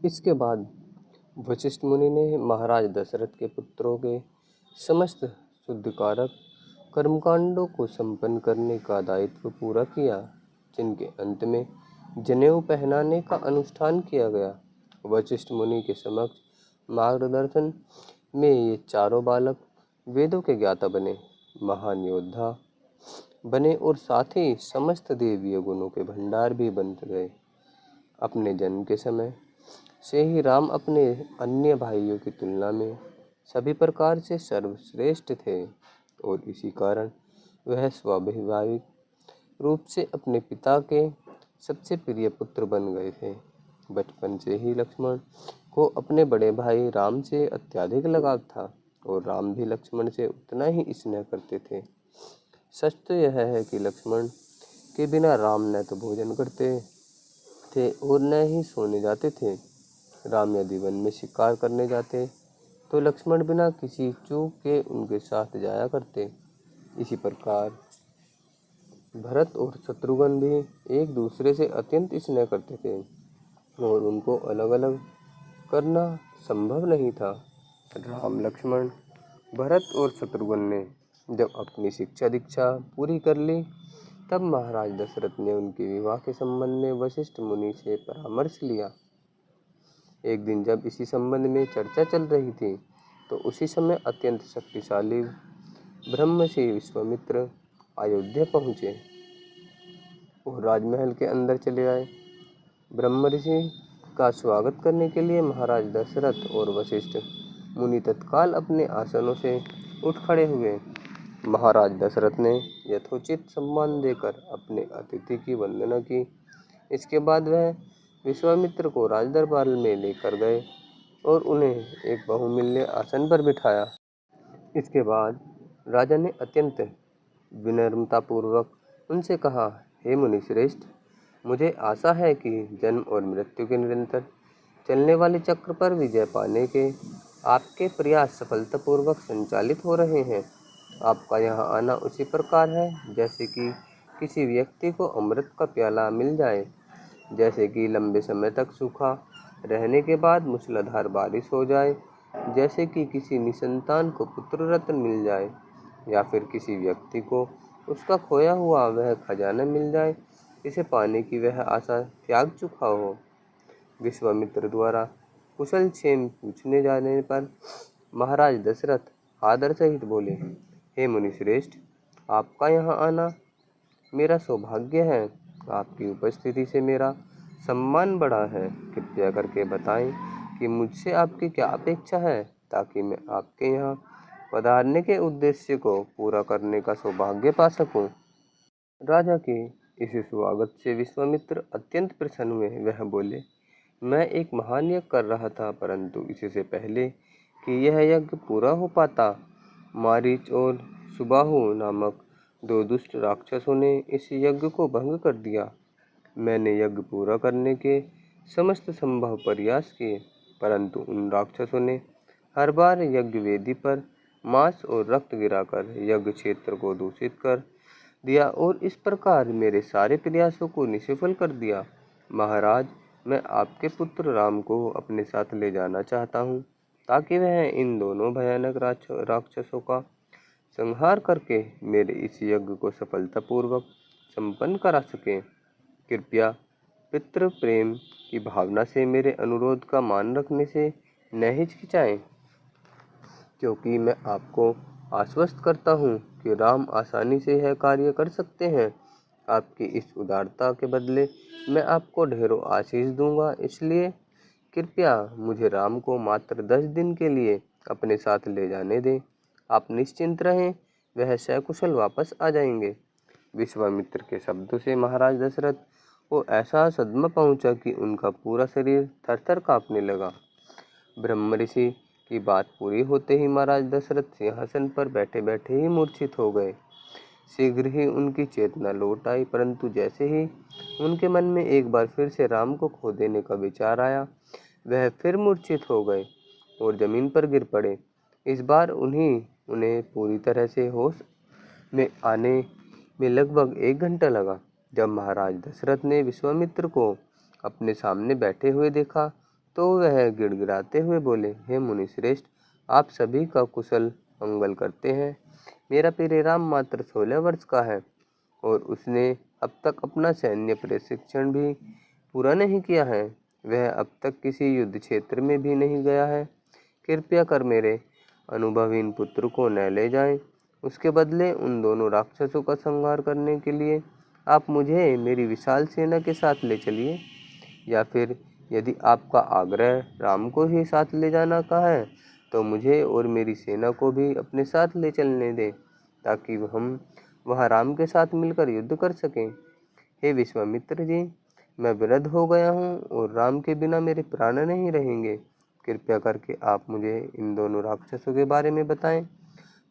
इसके बाद वशिष्ठ मुनि ने महाराज दशरथ के पुत्रों के समस्त शुद्धिकारक कर्मकांडों को संपन्न करने का दायित्व पूरा किया, जिनके अंत में जनेऊ पहनाने का अनुष्ठान किया गया। वशिष्ठ मुनि के समक्ष मार्गदर्शन में ये चारों बालक वेदों के ज्ञाता बने, महान योद्धा बने और साथ ही समस्त देवीय गुणों के भंडार भी बन गए। अपने जन्म के समय से ही राम अपने अन्य भाइयों की तुलना में सभी प्रकार से सर्वश्रेष्ठ थे और इसी कारण वह स्वाभाविक रूप से अपने पिता के सबसे प्रिय पुत्र बन गए थे। बचपन से ही लक्ष्मण को अपने बड़े भाई राम से अत्यधिक लगाव था और राम भी लक्ष्मण से उतना ही स्नेह करते थे। सच तो यह है कि लक्ष्मण के बिना राम न तो भोजन करते थे और न ही सोने जाते थे। राम यदि वन में शिकार करने जाते तो लक्ष्मण बिना किसी चूक के उनके साथ जाया करते। इसी प्रकार भरत और शत्रुघ्न भी एक दूसरे से अत्यंत स्नेह करते थे और उनको अलग अलग करना संभव नहीं था। राम, लक्ष्मण, भरत और शत्रुघ्न ने जब अपनी शिक्षा दीक्षा पूरी कर ली, तब महाराज दशरथ ने उनके विवाह के संबंध में वशिष्ठ मुनि से परामर्श लिया। एक दिन जब इसी संबंध में चर्चा चल रही थी, तो उसी समय अत्यंत शक्तिशाली ब्रह्मर्षि विश्वामित्र अयोध्या पहुँचे और राजमहल के अंदर चले आए। ब्रह्मर्षि का स्वागत करने के लिए महाराज दशरथ और वशिष्ठ मुनि तत्काल अपने आसनों से उठ खड़े हुए। महाराज दशरथ ने यथोचित सम्मान देकर अपने अतिथि की वंदना की। इसके बाद वह विश्वामित्र को राजदरबार में लेकर गए और उन्हें एक बहुमूल्य आसन पर बिठाया। इसके बाद राजा ने अत्यंत विनम्रतापूर्वक उनसे कहा, हे मुनिश्रेष्ठ, मुझे आशा है कि जन्म और मृत्यु के निरंतर चलने वाले चक्र पर विजय पाने के आपके प्रयास सफलतापूर्वक संचालित हो रहे हैं। आपका यहाँ आना उसी प्रकार है जैसे कि किसी व्यक्ति को अमृत का प्याला मिल जाए, जैसे कि लंबे समय तक सूखा रहने के बाद मूसलाधार बारिश हो जाए, जैसे कि किसी निसंतान को पुत्र रत्न मिल जाए, या फिर किसी व्यक्ति को उसका खोया हुआ वह खजाना मिल जाए जिसे पाने की वह आशा त्याग चुका हो। विश्वामित्र द्वारा कुशल क्षेम पूछने जाने पर महाराज दशरथ आदर सहित बोले, हे मुनिश्रेष्ठ, आपका यहाँ आना मेरा सौभाग्य है। आपकी उपस्थिति से मेरा सम्मान बढ़ा है। कृपया करके बताएं कि मुझसे आपकी क्या अपेक्षा है, ताकि मैं आपके यहाँ पधारने के उद्देश्य को पूरा करने का सौभाग्य पा सकूं। राजा के इस स्वागत से विश्वामित्र अत्यंत प्रसन्न हुए। वह बोले, मैं एक महान यज्ञ कर रहा था, परंतु इससे पहले कि यह यज्ञ पूरा हो पाता, मारीच और सुबाहु नामक दो दुष्ट राक्षसों ने इस यज्ञ को भंग कर दिया। मैंने यज्ञ पूरा करने के समस्त संभव प्रयास किए, परंतु उन राक्षसों ने हर बार यज्ञ वेदी पर मांस और रक्त गिराकर यज्ञ क्षेत्र को दूषित कर दिया और इस प्रकार मेरे सारे प्रयासों को निष्फल कर दिया। महाराज, मैं आपके पुत्र राम को अपने साथ ले जाना चाहता हूँ, ताकि वह इन दोनों भयानक राक्षसों का संहार करके मेरे इस यज्ञ को सफलतापूर्वक संपन्न करा सके। कृपया पितृ प्रेम की भावना से मेरे अनुरोध का मान रखने से न हिचकिचाएं, क्योंकि मैं आपको आश्वस्त करता हूँ कि राम आसानी से यह कार्य कर सकते हैं। आपकी इस उदारता के बदले मैं आपको ढेरों आशीष दूंगा, इसलिए कृपया मुझे राम को मात्र 10 दिन के लिए अपने साथ ले जाने दें। आप निश्चिंत रहें, वह सकुशल वापस आ जाएंगे। विश्वामित्र के शब्दों से महाराज दशरथ को ऐसा सदमा पहुंचा कि उनका पूरा शरीर थरथर कांपने लगा। ब्रह्मर्षि की बात पूरी होते ही महाराज दशरथ सिंहासन पर बैठे बैठे ही मूर्छित हो गए। शीघ्र ही उनकी चेतना लौट आई, परंतु जैसे ही उनके मन में एक बार फिर से राम को खो देने का विचार आया, वह फिर मूर्छित हो गए और जमीन पर गिर पड़े। इस बार उन्हें पूरी तरह से होश में आने में लगभग 1 घंटा लगा। जब महाराज दशरथ ने विश्वामित्र को अपने सामने बैठे हुए देखा, तो वह गिड़गिड़ाते हुए बोले, हे मुनि श्रेष्ठ, आप सभी का कुशल मंगल करते हैं। मेरा प्रिय राम मात्र 16 वर्ष का है और उसने अब तक अपना सैन्य प्रशिक्षण भी पूरा नहीं किया है। वह अब तक किसी युद्ध क्षेत्र में भी नहीं गया है। कृपया कर मेरे अनुभवहीन पुत्र को न ले जाएं। उसके बदले उन दोनों राक्षसों का संहार करने के लिए आप मुझे मेरी विशाल सेना के साथ ले चलिए, या फिर यदि आपका आग्रह राम को ही साथ ले जाना का है तो मुझे और मेरी सेना को भी अपने साथ ले चलने दें, ताकि हम वहाँ राम के साथ मिलकर युद्ध कर सकें। हे विश्वामित्र जी, मैं वृद्ध हो गया हूँ और राम के बिना मेरे प्राण नहीं रहेंगे। कृपया करके आप मुझे इन दोनों राक्षसों के बारे में बताएं।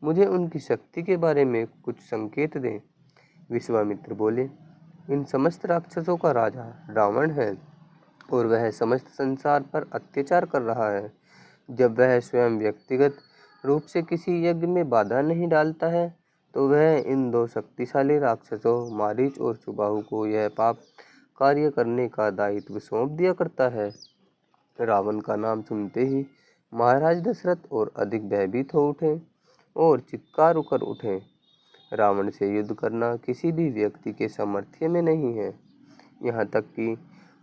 मुझे उनकी शक्ति के बारे में कुछ संकेत दें। विश्वामित्र बोले, इन समस्त राक्षसों का राजा रावण है और वह समस्त संसार पर अत्याचार कर रहा है। जब वह स्वयं व्यक्तिगत रूप से किसी यज्ञ में बाधा नहीं डालता है तो वह इन दो शक्तिशाली राक्षसों मारीच और सुबाहु को यह पाप कार्य करने का दायित्व सौंप दिया करता है। रावण का नाम सुनते ही महाराज दशरथ और अधिक भयभीत हो उठे और चित्कार कर उठे। रावण से युद्ध करना किसी भी व्यक्ति के सामर्थ्य में नहीं है। यहाँ तक कि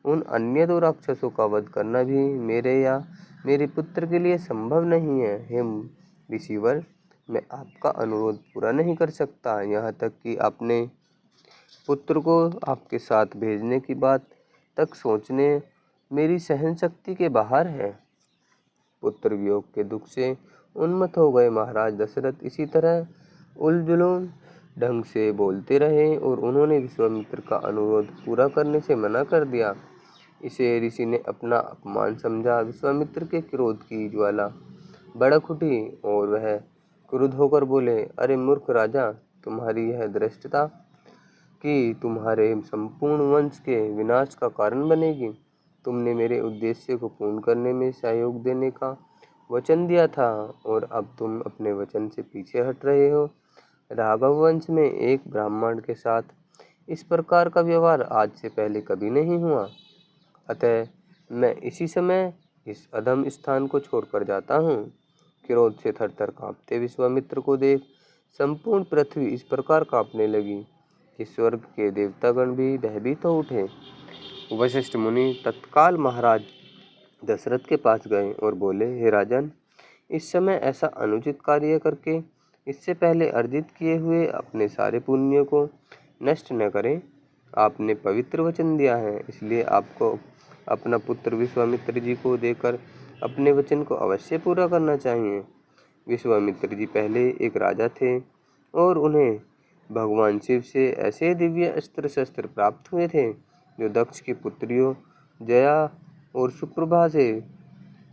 उन अन्य दो राक्षसों का वध करना भी मेरे या मेरे पुत्र के लिए संभव नहीं है। हे ऋषिवर, मैं आपका अनुरोध पूरा नहीं कर सकता, यहाँ तक कि अपने पुत्र को आपके साथ भेजने की बात तक सोचने मेरी सहन शक्ति के बाहर है। पुत्र वियोग के दुख से उन्मत्त हो गए महाराज दशरथ इसी तरह उलझुल ढंग से बोलते रहे और उन्होंने विश्वामित्र का अनुरोध पूरा करने से मना कर दिया। इसे ऋषि ने अपना अपमान समझा। विश्वामित्र के क्रोध की ज्वाला भड़क उठी और वह क्रुद्ध होकर बोले, अरे मूर्ख राजा, तुम्हारी यह धृष्टता कि तुम्हारे संपूर्ण वंश के विनाश का कारण बनेगी। तुमने मेरे उद्देश्य को पूर्ण करने में सहयोग देने का वचन दिया था और अब तुम अपने वचन से पीछे हट रहे हो। राघव वंश में एक ब्राह्मण के साथ इस प्रकार का व्यवहार आज से पहले कभी नहीं हुआ। अतः मैं इसी समय इस अधम स्थान को छोड़कर जाता हूँ। क्रोध से थरथर कांपते विश्वामित्र को देख संपूर्ण पृथ्वी इस प्रकार कांपने लगी कि स्वर्ग के देवतागण भी भयभीत हो उठे। वशिष्ठ मुनि तत्काल महाराज दशरथ के पास गए और बोले, हे राजन, इस समय ऐसा अनुचित कार्य करके इससे पहले अर्जित किए हुए अपने सारे पुण्यों को नष्ट न करें। आपने पवित्र वचन दिया है, इसलिए आपको अपना पुत्र विश्वामित्र जी को देकर अपने वचन को अवश्य पूरा करना चाहिए। विश्वामित्र जी पहले एक राजा थे और उन्हें भगवान शिव से ऐसे दिव्य अस्त्र शस्त्र प्राप्त हुए थे जो दक्ष की पुत्रियों जया और सुप्रभा से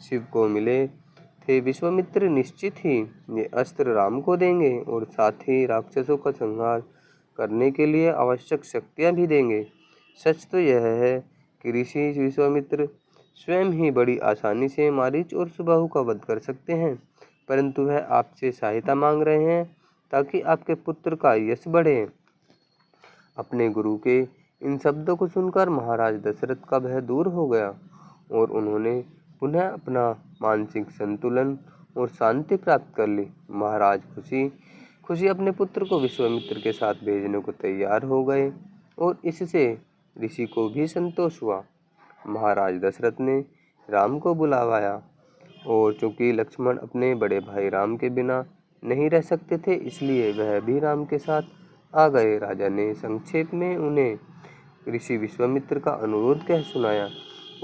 शिव को मिले थे। विश्वामित्र निश्चित ही ये अस्त्र राम को देंगे और साथ ही राक्षसों का संहार करने के लिए आवश्यक शक्तियाँ भी देंगे। सच तो यह है कि ऋषि विश्वामित्र स्वयं ही बड़ी आसानी से मारीच और सुबाहु का वध कर सकते हैं, परंतु वह आपसे सहायता मांग रहे हैं ताकि आपके पुत्र का यश बढ़े। अपने गुरु के इन शब्दों को सुनकर महाराज दशरथ का भय दूर हो गया और उन्होंने पुनः अपना मानसिक संतुलन और शांति प्राप्त कर ली। महाराज खुशी खुशी अपने पुत्र को विश्वामित्र के साथ भेजने को तैयार हो गए और इससे ऋषि को भी संतोष हुआ। महाराज दशरथ ने राम को बुलावाया और चूंकि लक्ष्मण अपने बड़े भाई राम के बिना नहीं रह सकते थे, इसलिए वह भी राम के साथ आ गए। राजा ने संक्षेप में उन्हें ऋषि विश्वामित्र का अनुरोध कह सुनाया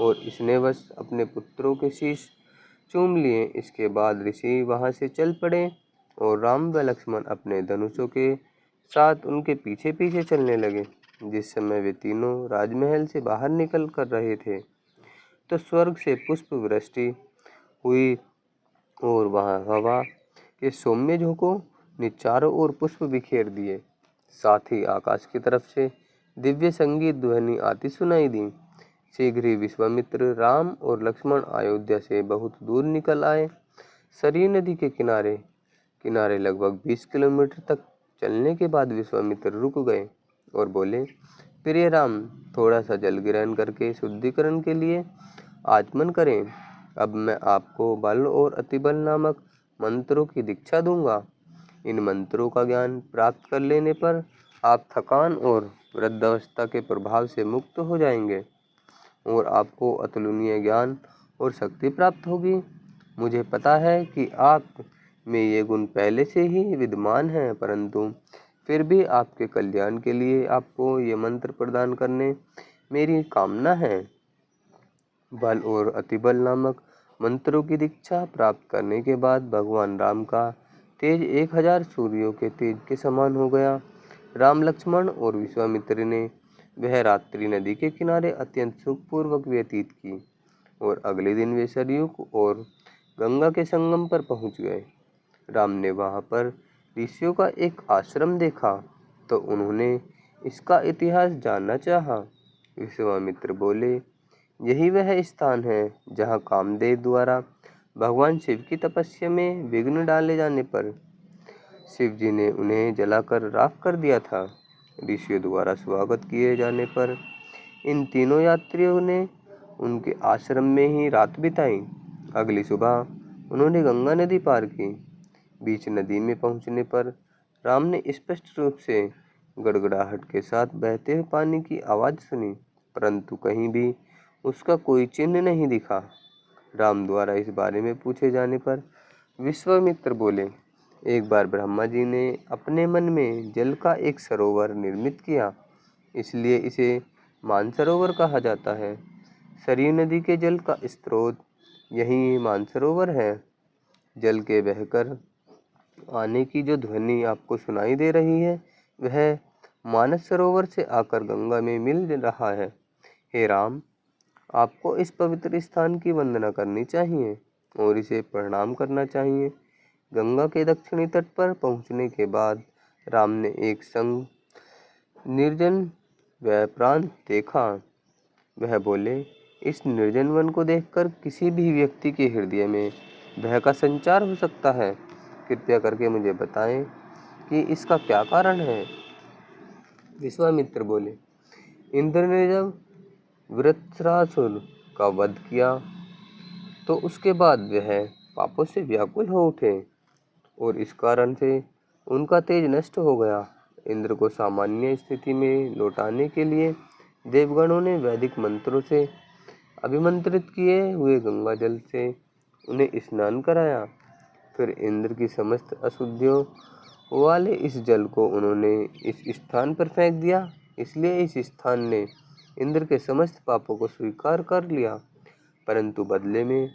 और इसने बस अपने पुत्रों के शीश चूम लिए। इसके बाद ऋषि वहां से चल पड़े और राम व लक्ष्मण अपने धनुषों के साथ उनके पीछे पीछे चलने लगे। जिस समय वे तीनों राजमहल से बाहर निकल कर रहे थे तो स्वर्ग से पुष्प वृष्टि हुई और वहां हवा के सौम्य झोंकों ने चारों ओर पुष्प बिखेर दिए। साथ ही आकाश की तरफ से दिव्य संगीत ध्वनि आती सुनाई दी। शीघ्र ही विश्वामित्र, राम और लक्ष्मण अयोध्या से बहुत दूर निकल आए। सरी नदी के किनारे किनारे लगभग 20 किलोमीटर तक चलने के बाद विश्वामित्र रुक गए और बोले, प्रिय राम, थोड़ा सा जल ग्रहण करके शुद्धिकरण के लिए आचमन करें। अब मैं आपको बल और अतिबल नामक मंत्रों की दीक्षा दूंगा। इन मंत्रों का ज्ञान प्राप्त कर लेने पर आप थकान और वृद्धावस्था के प्रभाव से मुक्त हो जाएंगे और आपको अतुलनीय ज्ञान और शक्ति प्राप्त होगी। मुझे पता है कि आप में ये गुण पहले से ही विद्यमान हैं, परंतु फिर भी आपके कल्याण के लिए आपको ये मंत्र प्रदान करने मेरी कामना है। बल और अतिबल नामक मंत्रों की दीक्षा प्राप्त करने के बाद भगवान राम का तेज 1000 सूर्यों के तेज के समान हो गया। राम, लक्ष्मण और विश्वामित्र ने वह रात्रि नदी के किनारे अत्यंत सुखपूर्वक व्यतीत की और अगले दिन वे सरयू और गंगा के संगम पर पहुंच गए। राम ने वहां पर ऋषियों का एक आश्रम देखा तो उन्होंने इसका इतिहास जानना चाहा। विश्वामित्र बोले, यही वह स्थान है जहाँ कामदेव द्वारा भगवान शिव की तपस्या में विघ्न डाले जाने पर शिव जी ने उन्हें जलाकर राख कर दिया था। ऋषियों द्वारा स्वागत किए जाने पर इन तीनों यात्रियों ने उनके आश्रम में ही रात बिताई। अगली सुबह उन्होंने गंगा नदी पार की। बीच नदी में पहुंचने पर राम ने स्पष्ट रूप से गड़गड़ाहट के साथ बहते हुए पानी की आवाज़ सुनी, परंतु कहीं भी उसका कोई चिन्ह नहीं दिखा। राम द्वारा इस बारे में पूछे जाने पर विश्वामित्र बोले, एक बार ब्रह्मा जी ने अपने मन में जल का एक सरोवर निर्मित किया, इसलिए इसे मानसरोवर कहा जाता है। सरयू नदी के जल का स्रोत यही मानसरोवर है। जल के बहकर आने की जो ध्वनि आपको सुनाई दे रही है, वह मानस सरोवर से आकर गंगा में मिल रहा है। हे राम, आपको इस पवित्र स्थान की वंदना करनी चाहिए और इसे प्रणाम करना चाहिए। गंगा के दक्षिणी तट पर पहुंचने के बाद राम ने एक संग निर्जन वह प्रांत देखा। वह बोले, इस निर्जन वन को देखकर किसी भी व्यक्ति के हृदय में भय का संचार हो सकता है। कृपया करके मुझे बताएं कि इसका क्या कारण है। विश्वामित्र बोले, इंद्र ने जब वृत्रासुर का वध किया तो उसके बाद वह पापों से व्याकुल हो उठे और इस कारण से उनका तेज नष्ट हो गया। इंद्र को सामान्य स्थिति में लौटाने के लिए देवगणों ने वैदिक मंत्रों से अभिमंत्रित किए हुए गंगा जल से उन्हें स्नान कराया। फिर इंद्र की समस्त अशुद्धियों वाले इस जल को उन्होंने इस स्थान पर फेंक दिया, इसलिए इस स्थान ने इंद्र के समस्त पापों को स्वीकार कर लिया। परंतु बदले में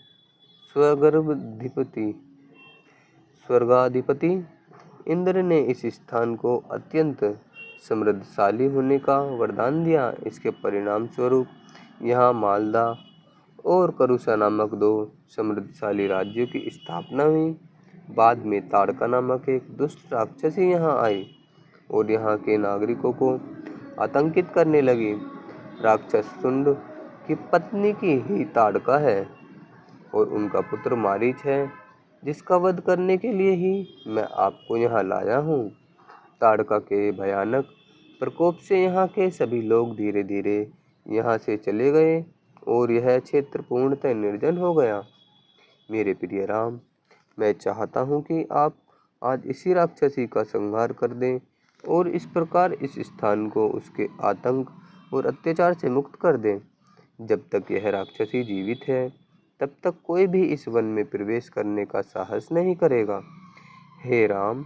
स्वर्गाधिपति इंद्र ने इस स्थान को अत्यंत समृद्धशाली होने का वरदान दिया। इसके परिणाम स्वरूप यहाँ मालदा और करुषा नामक 2 समृद्धशाली राज्यों की स्थापना हुई। बाद में ताड़का नामक एक दुष्ट राक्षसी यहाँ आई और यहाँ के नागरिकों को आतंकित करने लगी। राक्षस शुंड की पत्नी की ही ताड़का है और उनका पुत्र मारीच है, जिसका वध करने के लिए ही मैं आपको यहाँ लाया हूँ। ताड़का के भयानक प्रकोप से यहाँ के सभी लोग धीरे धीरे यहाँ से चले गए और यह क्षेत्र पूर्णतः निर्जन हो गया। मेरे प्रिय राम, मैं चाहता हूँ कि आप आज इसी राक्षसी का संहार कर दें और इस प्रकार इस स्थान को उसके आतंक और अत्याचार से मुक्त कर दें। जब तक यह राक्षसी जीवित है, तब तक कोई भी इस वन में प्रवेश करने का साहस नहीं करेगा। हे राम,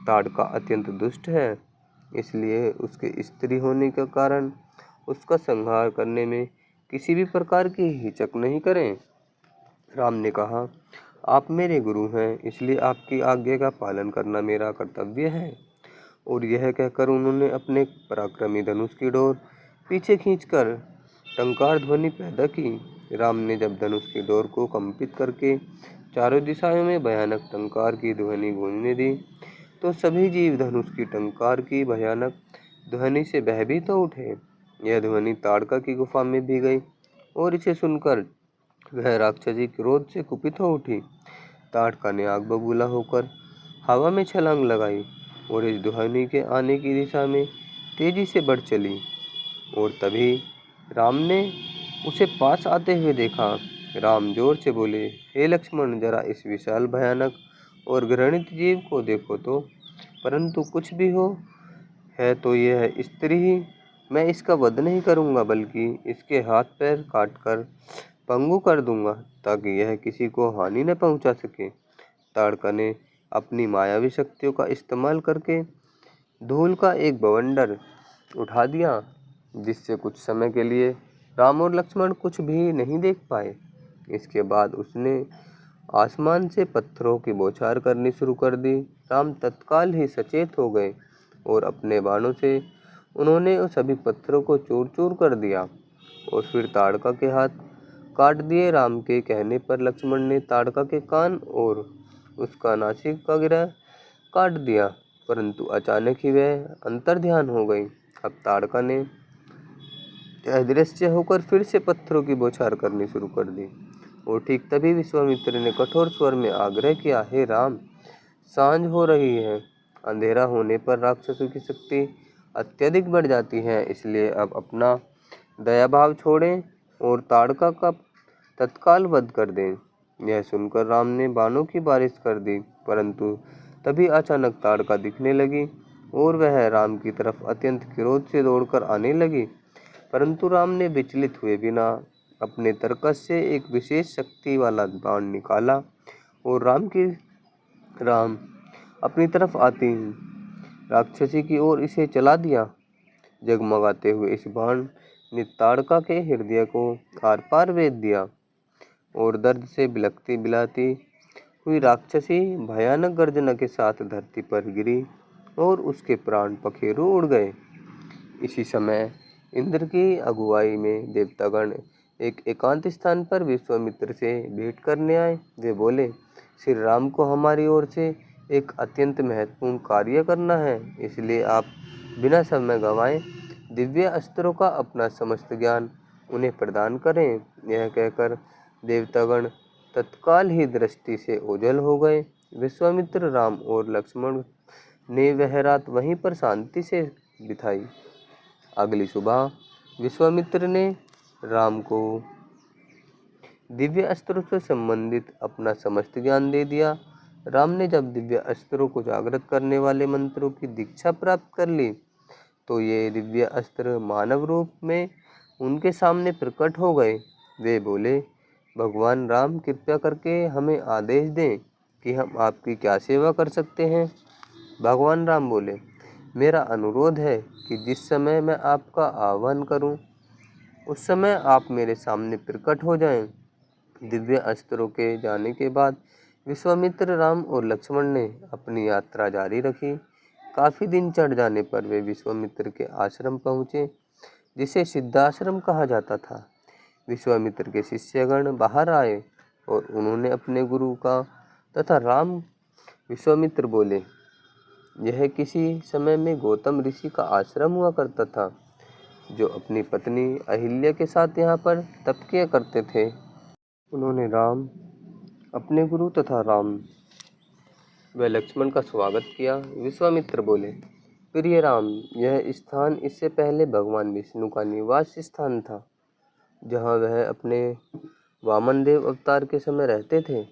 ताड़का अत्यंत दुष्ट है, इसलिए उसके स्त्री होने के कारण उसका संहार करने में किसी भी प्रकार की हिचक नहीं करें। राम ने कहा, आप मेरे गुरु हैं, इसलिए आपकी आज्ञा का पालन करना मेरा कर्तव्य है। और यह कहकर उन्होंने अपने पराक्रमी धनुष की डोर पीछे खींचकर टंकार ध्वनि पैदा की। राम ने जब धनुष की डोर को कंपित करके चारों दिशाओं में भयानक टंकार की ध्वनि गूंजने दी, तो सभी जीव धनुष की टंकार की भयानक ध्वनि से भयभीत हो उठे। यह ध्वनि ताड़का की गुफा में भी गई और इसे सुनकर वह राक्षसी क्रोध से कुपित हो उठी। ताड़का ने आग बबूला होकर हवा में छलांग लगाई और इस ध्वनि के आने की दिशा में तेजी से बढ़ चली। और तभी राम ने उसे पास आते हुए देखा। राम जोर से बोले, हे लक्ष्मण, जरा इस विशाल, भयानक और घृणित जीव को देखो तो। परंतु कुछ भी हो, है तो यह स्त्री ही। मैं इसका वध नहीं करूंगा, बल्कि इसके हाथ पैर काट कर पंगु कर दूंगा, ताकि यह किसी को हानि न पहुंचा सके। ताड़का ने अपनी मायावी शक्तियों का इस्तेमाल करके धूल का एक बवंडर उठा दिया, जिससे कुछ समय के लिए राम और लक्ष्मण कुछ भी नहीं देख पाए। इसके बाद उसने आसमान से पत्थरों की बौछार करनी शुरू कर दी। राम तत्काल ही सचेत हो गए और अपने बाणों से उन्होंने उन सभी पत्थरों को चूर चूर कर दिया और फिर ताड़का के हाथ काट दिए। राम के कहने पर लक्ष्मण ने ताड़का के कान और उसका नासिका गिरा काट दिया, परंतु अचानक ही वह अंतर्ध्यान हो गई। अब ताड़का ने अदृश्य होकर फिर से पत्थरों की बौछार करनी शुरू कर दी और ठीक तभी विश्वामित्र ने कठोर स्वर में आग्रह किया, हे राम, सांझ हो रही है। अंधेरा होने पर राक्षसों की शक्ति अत्यधिक बढ़ जाती है, इसलिए अब अपना दया भाव छोड़ें और ताड़का का तत्काल वध कर दें। यह सुनकर राम ने बाणों की बारिश कर दी, परंतु तभी अचानक ताड़का दिखने लगी और वह राम की तरफ अत्यंत क्रोध से दौड़कर आने लगी। परंतु राम ने विचलित हुए बिना अपने तरकस से एक विशेष शक्ति वाला बाण निकाला और राम अपनी तरफ आती राक्षसी की ओर इसे चला दिया। जगमगाते हुए इस बाण ने ताड़का के हृदय को आर पार भेद दिया और दर्द से बिलखती बिलाती हुई राक्षसी भयानक गर्जना के साथ धरती पर गिरी और उसके प्राण पखेरु उड़ गए। इसी समय इंद्र की अगुवाई में देवतागण एक एकांत स्थान पर विश्वामित्र से भेंट करने आए। वे बोले, श्री राम को हमारी ओर से एक अत्यंत महत्वपूर्ण कार्य करना है, इसलिए आप बिना समय गंवाए दिव्य अस्त्रों का अपना समस्त ज्ञान उन्हें प्रदान करें। यह कहकर देवतागण तत्काल ही दृष्टि से ओझल हो गए। विश्वामित्र, राम और लक्ष्मण ने वह रात वहीं पर शांति से बिताई। अगली सुबह विश्वामित्र ने राम को दिव्य अस्त्रों से संबंधित अपना समस्त ज्ञान दे दिया। राम ने जब दिव्य अस्त्रों को जागृत करने वाले मंत्रों की दीक्षा प्राप्त कर ली, तो ये दिव्य अस्त्र मानव रूप में उनके सामने प्रकट हो गए। वे बोले, भगवान राम, कृपया करके हमें आदेश दें कि हम आपकी क्या सेवा कर सकते हैं। भगवान राम बोले, मेरा अनुरोध है कि जिस समय मैं आपका आह्वान करूं, उस समय आप मेरे सामने प्रकट हो जाएं। दिव्य अस्त्रों के जाने के बाद विश्वामित्र, राम और लक्ष्मण ने अपनी यात्रा जारी रखी। काफी दिन चढ़ जाने पर वे विश्वामित्र के आश्रम पहुँचे, जिसे सिद्धाश्रम कहा जाता था। विश्वामित्र के शिष्यगण बाहर आए और उन्होंने अपने गुरु का तथा राम। विश्वामित्र बोले, यह किसी समय में गौतम ऋषि का आश्रम हुआ करता था, जो अपनी पत्नी अहिल्या के साथ यहाँ पर तप किया करते थे। उन्होंने राम, अपने गुरु तथा राम व लक्ष्मण का स्वागत किया। विश्वामित्र बोले, प्रिय राम, यह स्थान इससे पहले भगवान विष्णु का निवास स्थान था, जहाँ वह अपने वामन देव अवतार के समय रहते थे।